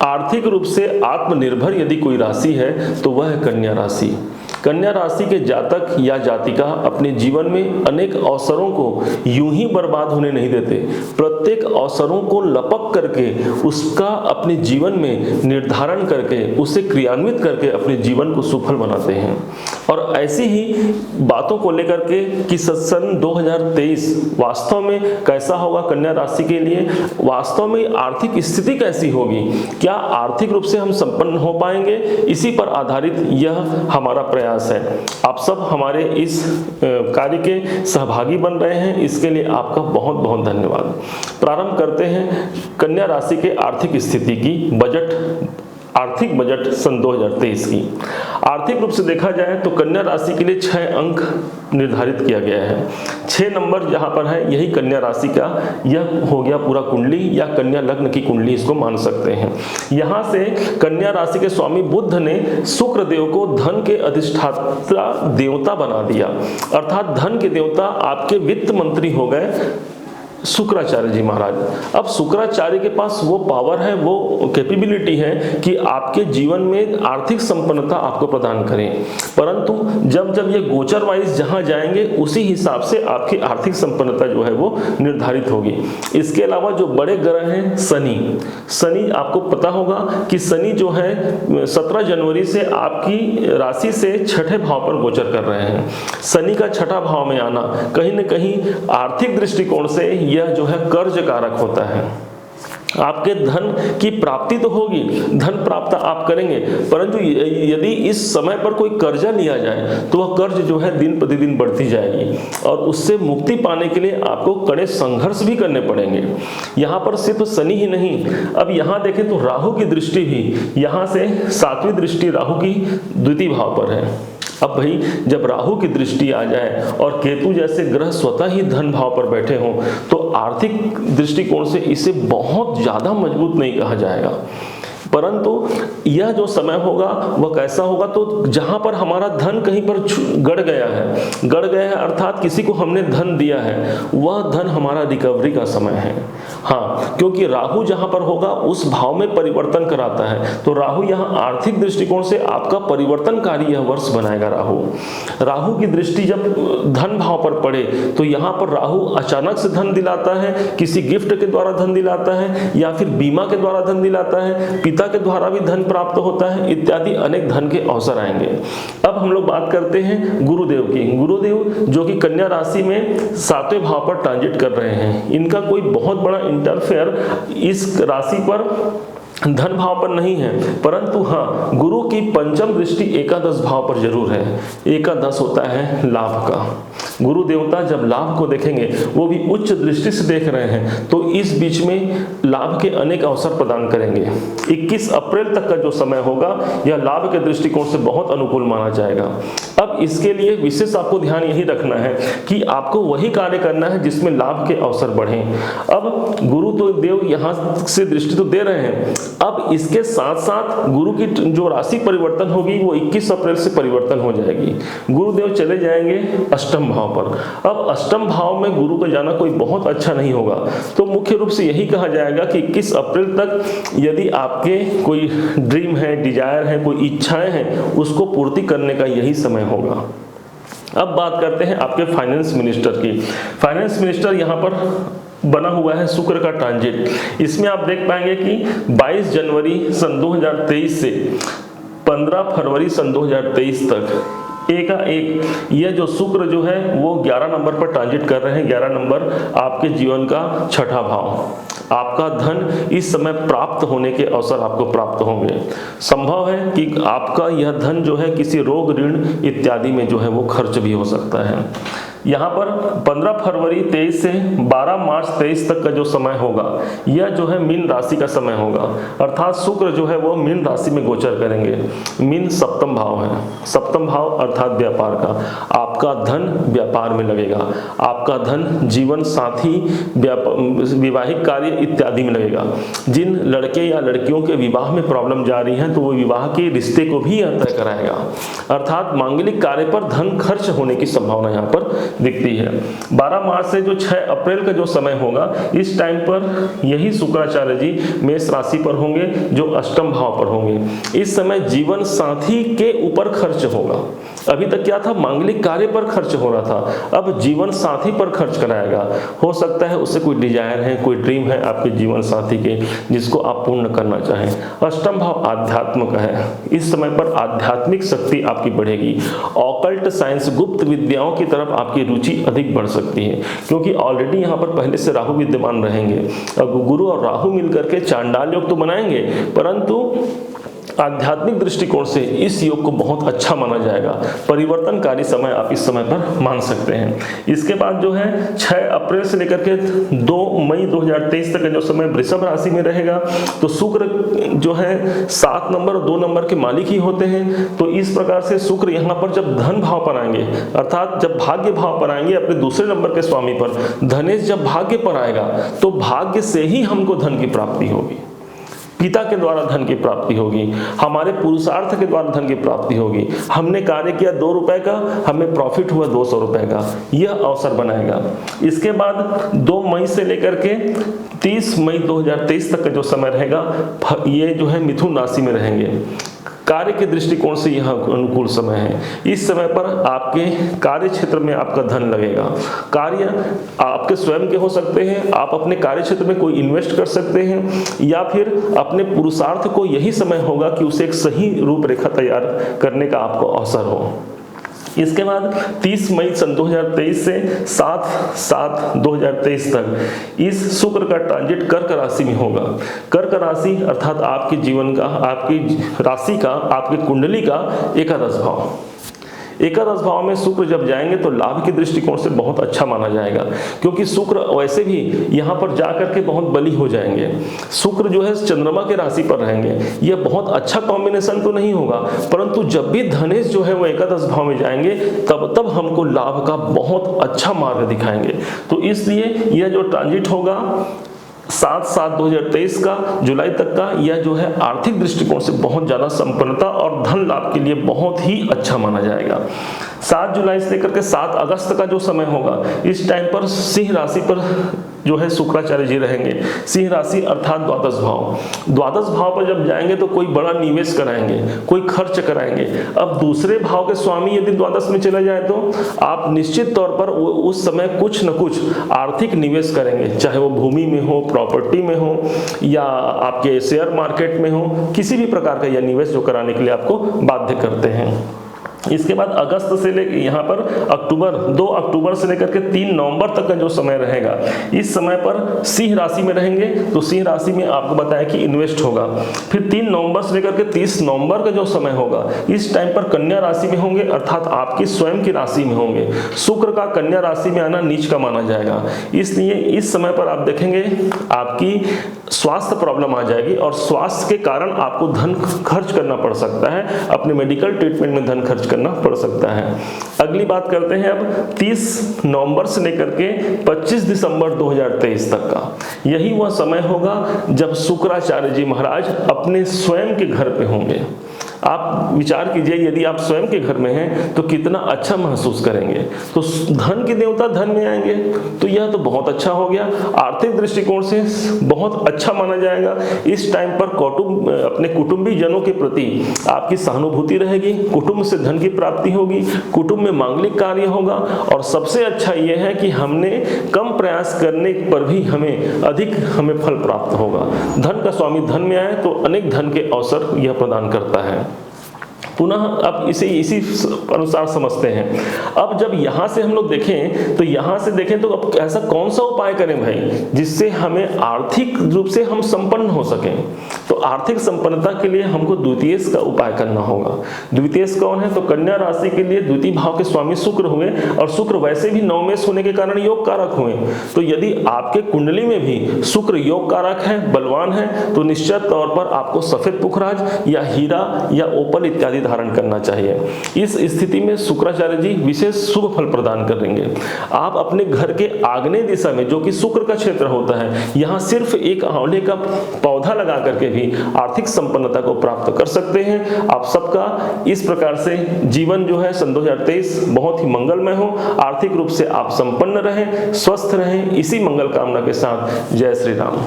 आर्थिक रूप से आत्मनिर्भर यदि कोई राशि है तो वह है कन्या राशि। कन्या राशि के जातक या जातिका अपने जीवन में अनेक अवसरों को यूं ही बर्बाद होने नहीं देते। प्रत्येक अवसरों को लपक करके उसका अपने जीवन में निर्धारण करके उसे क्रियान्वित करके अपने जीवन को सफल बनाते हैं। और ऐसी ही बातों को लेकर के कि सन 2023 वास्तव में कैसा होगा कन्या राशि के लिए, वास्तव में आर्थिक स्थिति कैसी होगी, क्या आर्थिक रूप से हम संपन्न हो पाएंगे, इसी पर आधारित यह हमारा प्रयास है। आप सब हमारे इस कार्य के सहभागी बन रहे हैं, इसके लिए आपका बहुत बहुत धन्यवाद। प्रारंभ करते हैं कन्या राशि के आर्थिक स्थिति की आर्थिक बजट सन 2023 की। आर्थिक रूप से देखा जाए तो कन्या राशि के लिए 6 अंक निर्धारित किया गया है। 6 नंबर जहां पर है यही कन्या राशि का यह हो गया पूरा कुंडली या कन्या लग्न की कुंडली इसको मान सकते हैं। यहां से कन्या राशि के स्वामी बुध ने शुक्र देव को धन के अधिष्ठाता देवता बना दिया, अर्थात धन के देवता आपके वित्त मंत्री हो गए शुक्राचार्य जी महाराज। अब शुक्राचार्य के पास वो पावर है, वो कैपेबिलिटी है कि आपके जीवन में आर्थिक संपन्नता आपको प्रदान करें, परंतु जब जब ये गोचर वाइज जहां जाएंगे उसी हिसाब से आपकी आर्थिक संपन्नता जो है वो निर्धारित होगी। इसके अलावा जो बड़े ग्रह हैं शनि आपको पता होगा कि शनि जो है 17 जनवरी से आपकी राशि से 6ठे भाव पर गोचर कर रहे हैं। शनि का 6ठा भाव में आना कहीं न कहीं आर्थिक दृष्टिकोण से यह जो है कर्ज कारक होता है। आपके धन की प्राप्ति तो होगी, धन प्राप्त आप करेंगे, परंतु यदि इस समय पर कोई कर्जा लिया जाए तो वह कर्ज जो है दिन प्रतिदिन बढ़ती जाएगी और उससे मुक्ति पाने के लिए आपको कड़े संघर्ष भी करने पड़ेंगे। यहाँ पर सिर्फ शनि ही नहीं, अब यहाँ देखें तो राहु की दृष्टि भी यहाँ से 7वीं दृष्टि राहु की द्वितीय भाव पर है। अब भाई जब राहु की दृष्टि आ जाए और केतु जैसे ग्रह स्वतः ही धन भाव पर बैठे हों तो आर्थिक दृष्टिकोण से इसे बहुत ज्यादा मजबूत नहीं कहा जाएगा, परंतु यह जो समय होगा वह कैसा होगा तो जहां पर हमारा धन कहीं पर गड़ गया है अर्थात किसी को हमने धन दिया है, वह धन हमारा रिकवरी का समय है। हाँ, क्योंकि राहु जहां पर होगा उस भाव में परिवर्तन कराता है, तो राहु यहां आर्थिक दृष्टिकोण से आपका परिवर्तनकारी यह वर्ष बनाएगा। राहु की दृष्टि जब धन भाव पर पड़े तो यहां पर राहु अचानक से धन दिलाता है, किसी गिफ्ट के द्वारा धन दिलाता है या फिर बीमा के द्वारा धन दिलाता है, पिता के द्वारा भी धन प्राप्त होता है, इत्यादि अनेक धन के अवसर आएंगे। अब हम लोग बात करते हैं गुरुदेव की। गुरुदेव जो कि कन्या राशि में 7वें भाव पर ट्रांजिट कर रहे हैं, इनका कोई बहुत बड़ा इंटरफेयर इस राशि पर धन भाव पर नहीं है, परंतु हाँ गुरु की पंचम दृष्टि एकादश भाव पर जरूर है। एकादश होता है लाभ का। गुरु देवता जब लाभ को देखेंगे, वो भी उच्च दृष्टि से देख रहे हैं, तो इस बीच में लाभ के अनेक अवसर प्रदान करेंगे। 21 अप्रैल तक का जो समय होगा यह लाभ के दृष्टिकोण से बहुत अनुकूल माना जाएगा। अब इसके लिए विशेष आपको ध्यान यही रखना है कि आपको वही कार्य करना है जिसमें लाभ के अवसर बढ़े। अब गुरु तो देव यहाँ से दृष्टि तो दे रहे हैं, अब इसके साथ साथ गुरु की जो राशि परिवर्तन होगी वो 21 अप्रैल से परिवर्तन हो जाएगी। गुरुदेव चले जाएंगे अष्टम भाव पर। अब अष्टम भाव में गुरु का जाना कोई बहुत अच्छा नहीं होगा, तो मुख्य रूप से यही कहा जाएगा कि 21 अप्रैल तक यदि आपके कोई ड्रीम है, डिजायर है, कोई इच्छाएं हैं, उसको पूर्ति करने का यही समय होगा। अब बात करते हैं आपके फाइनेंस मिनिस्टर की। फाइनेंस मिनिस्टर यहाँ पर बना हुआ है शुक्र का ट्रांजिट। इसमें आप देख पाएंगे कि 22 जनवरी सन 2023 से 15 फरवरी सन 2023 तक एकाएक यह जो शुक्र जो है वो 11 नंबर पर ट्रांजिट कर रहे हैं। 11 नंबर आपके जीवन का 6ठा भाव। आपका धन इस समय प्राप्त होने के अवसर आपको प्राप्त होंगे। संभव है कि आपका यह धन जो है किसी रोग, ऋण इत्यादि में जो है वो खर्च भी हो सकता है। यहाँ पर 15 फरवरी 23 से 12 मार्च 23 तक का जो समय होगा यह जो है मीन राशि का समय होगा, अर्थात शुक्र जो है वो मीन राशि में गोचर करेंगे। मीन सप्तम भाव है, सप्तम भाव अर्थात व्यापार का। आपका धन व्यापार में लगेगा, आपका धन जीवन साथी, विवाहिक कार्य इत्यादि में लगेगा। जिन लड़के या लड़कियों के विवाह में प्रॉब्लम जा रही है तो वो विवाह के रिश्ते को भी यह तय कराएगा, अर्थात मांगलिक कार्य पर धन खर्च होने की संभावना यहाँ पर दिखती है। 12 मार्च से जो 6 अप्रैल का जो समय होगा, इस टाइम पर यही शुक्राचार्य जी मेष राशि पर होंगे, जो अष्टम भाव पर होंगे। इस समय जीवन साथी के ऊपर खर्च होगा। अभी तक क्या था, मांगलिक कार्य पर खर्च हो रहा था, अब जीवन साथी पर खर्च कराएगा। हो सकता है उससे कोई डिजायर है, कोई ड्रीम है आपके जीवन साथी के, जिसको आप पूर्ण करना चाहें। अष्टम भाव आध्यात्म का है, इस समय पर आध्यात्मिक शक्ति आपकी बढ़ेगी। ऑकल्ट साइंस, गुप्त विद्याओं की तरफ आपकी रुचि अधिक बढ़ सकती है, क्योंकि ऑलरेडी यहाँ पर पहले से राहु विद्यमान रहेंगे। अब गुरु और राहु मिलकर के चांडाल योग तो बनाएंगे, परंतु आध्यात्मिक दृष्टिकोण से इस योग को बहुत अच्छा माना जाएगा। परिवर्तनकारी समय आप इस समय पर मान सकते हैं। इसके बाद जो है 6 अप्रैल से लेकर के 2 मई 2023 तक का जो समय वृषभ राशि में रहेगा, तो शुक्र जो है 7 नंबर और 2 नंबर के मालिक ही होते हैं। तो इस प्रकार से शुक्र यहाँ पर जब धन भाव पर आएंगे, अर्थात जब भाग्य भाव पर आएंगे अपने दूसरे नंबर के स्वामी पर, धनेश जब भाग्य पर आएगा तो भाग्य से ही हमको धन की प्राप्ति होगी, पिता के द्वारा धन की प्राप्ति होगी, हमारे पुरुषार्थ के द्वारा धन की प्राप्ति होगी। हमने कार्य किया 2 रुपए का, हमें प्रॉफिट हुआ 200 रुपए का, यह अवसर बनाएगा। इसके बाद 2 मई से लेकर के 30 मई 2023 तक का जो समय रहेगा, ये जो है मिथुन राशि में रहेंगे। कार्य के दृष्टिकोण से यह अनुकूल समय है। इस समय पर आपके कार्य क्षेत्र में आपका धन लगेगा। कार्य आपके स्वयं के हो सकते हैं, आप अपने कार्य क्षेत्र में कोई इन्वेस्ट कर सकते हैं, या फिर अपने पुरुषार्थ को यही समय होगा कि उसे एक सही रूपरेखा तैयार करने का आपको अवसर हो। इसके बाद 30 मई सन 2023 से 7/7/2023 तक इस शुक्र का ट्रांजिट कर्क राशि में होगा। कर्क राशि अर्थात आपके जीवन का, आपकी राशि का, आपकी कुंडली का एकादश भाव। एकादश भाव में शुक्र जब जाएंगे तो लाभ के दृष्टिकोण से बहुत अच्छा माना जाएगा, क्योंकि शुक्र वैसे भी यहाँ पर जाकर के बहुत बली हो जाएंगे। शुक्र जो है चंद्रमा के राशि पर रहेंगे, यह बहुत अच्छा कॉम्बिनेशन तो नहीं होगा, परंतु जब भी धनेश जो है वो एकादश भाव में जाएंगे तब हमको लाभ का बहुत अच्छा मार्ग दिखाएंगे। तो इसलिए यह जो ट्रांजिट होगा 7/7/2023 का जुलाई तक का, यह जो है आर्थिक दृष्टिकोण से बहुत ज्यादा संपन्नता और धन लाभ के लिए बहुत ही अच्छा माना जाएगा। 7 जुलाई से लेकर के 7 अगस्त का जो समय होगा, इस टाइम पर सिंह राशि पर जो है शुक्राचार्य जी रहेंगे। सिंह राशि अर्थात द्वादश भाव। द्वादश भाव पर जब जाएंगे तो कोई बड़ा निवेश कराएंगे, कोई खर्च कराएंगे। अब दूसरे भाव के स्वामी यदि द्वादश में चले जाए तो आप निश्चित तौर पर उस समय कुछ न कुछ आर्थिक निवेश करेंगे, चाहे वो भूमि में हो, प्रॉपर्टी में हो, या आपके शेयर मार्केट में हो, किसी भी प्रकार का यह निवेश जो कराने के लिए आपको बाध्य करते हैं। इसके बाद अगस्त से लेकर यहाँ पर अक्टूबर, 2 अक्टूबर से लेकर के 3 नवंबर तक का जो समय रहेगा, इस समय पर सिंह राशि में रहेंगे। तो सिंह राशि में आपको बताया कि इन्वेस्ट होगा। फिर 3 नवंबर से लेकर के 30 नवंबर का जो समय होगा, इस टाइम पर कन्या राशि में होंगे, अर्थात आपकी स्वयं की राशि में होंगे। शुक्र का कन्या राशि में आना नीच का माना जाएगा, इसलिए इस समय पर आप देखेंगे आपकी स्वास्थ्य प्रॉब्लम आ जाएगी और स्वास्थ्य के कारण आपको धन खर्च करना पड़ सकता है, अपने मेडिकल ट्रीटमेंट में धन खर्च करना पड़ सकता है। अगली बात करते हैं अब 30 नवंबर से लेकर के 25 दिसंबर 2023 तक का। यही वह समय होगा जब शुक्राचार्य जी महाराज अपने स्वयं के घर पे होंगे। आप विचार कीजिए, यदि आप स्वयं के घर में हैं तो कितना अच्छा महसूस करेंगे। तो धन के देवता धन में आएंगे, तो यह तो बहुत अच्छा हो गया। आर्थिक दृष्टिकोण से बहुत अच्छा माना जाएगा। इस टाइम पर अपने कुटुंबी जनों के प्रति आपकी सहानुभूति रहेगी, कुटुंब से धन की प्राप्ति होगी, कुटुंब में मांगलिक कार्य होगा, और सबसे अच्छा यह है कि हमने कम प्रयास करने पर भी हमें फल प्राप्त होगा। धन का स्वामी धन में आए तो अनेक धन के अवसर यह प्रदान करता है। पुनः अब इसे इसी अनुसार समझते हैं। अब जब यहाँ से हम लोग देखें तो यहाँ से देखें तो अब ऐसा कौन सा उपाय करें भाई जिससे हमें आर्थिक रूप से हम संपन्न हो सकें। तो आर्थिक संपन्नता के लिए हमको द्वितीयेश का उपाय करना होगा। द्वितीयेश कौन है? तो कन्या राशि के लिए द्वितीय भाव के स्वामी शुक्र हुए, और शुक्र वैसे भी नवमेश होने के कारण योग कारक हुए। तो यदि आपके कुंडली में भी शुक्र योग कारक है, बलवान है, तो निश्चित तौर पर आपको सफेद पुखराज या हीरा या ओपल इत्यादि धारण करना चाहिए। इस स्थिति में शुक्राचार्य जी विशेष शुभ फल प्रदान करेंगे। आप अपने घर के आग्नेय दिशा में, जो कि शुक्र का क्षेत्र होता है, यहाँ सिर्फ एक आंवले का पौधा लगा करके भी आर्थिक संपन्नता को प्राप्त कर सकते हैं। आप सबका इस प्रकार से जीवन जो है सन 2023 बहुत ही मंगलमय हो, आर्थिक रूप से आप संपन्न रहें, स्वस्थ रहें, इसी मंगल कामना के साथ जय श्री राम।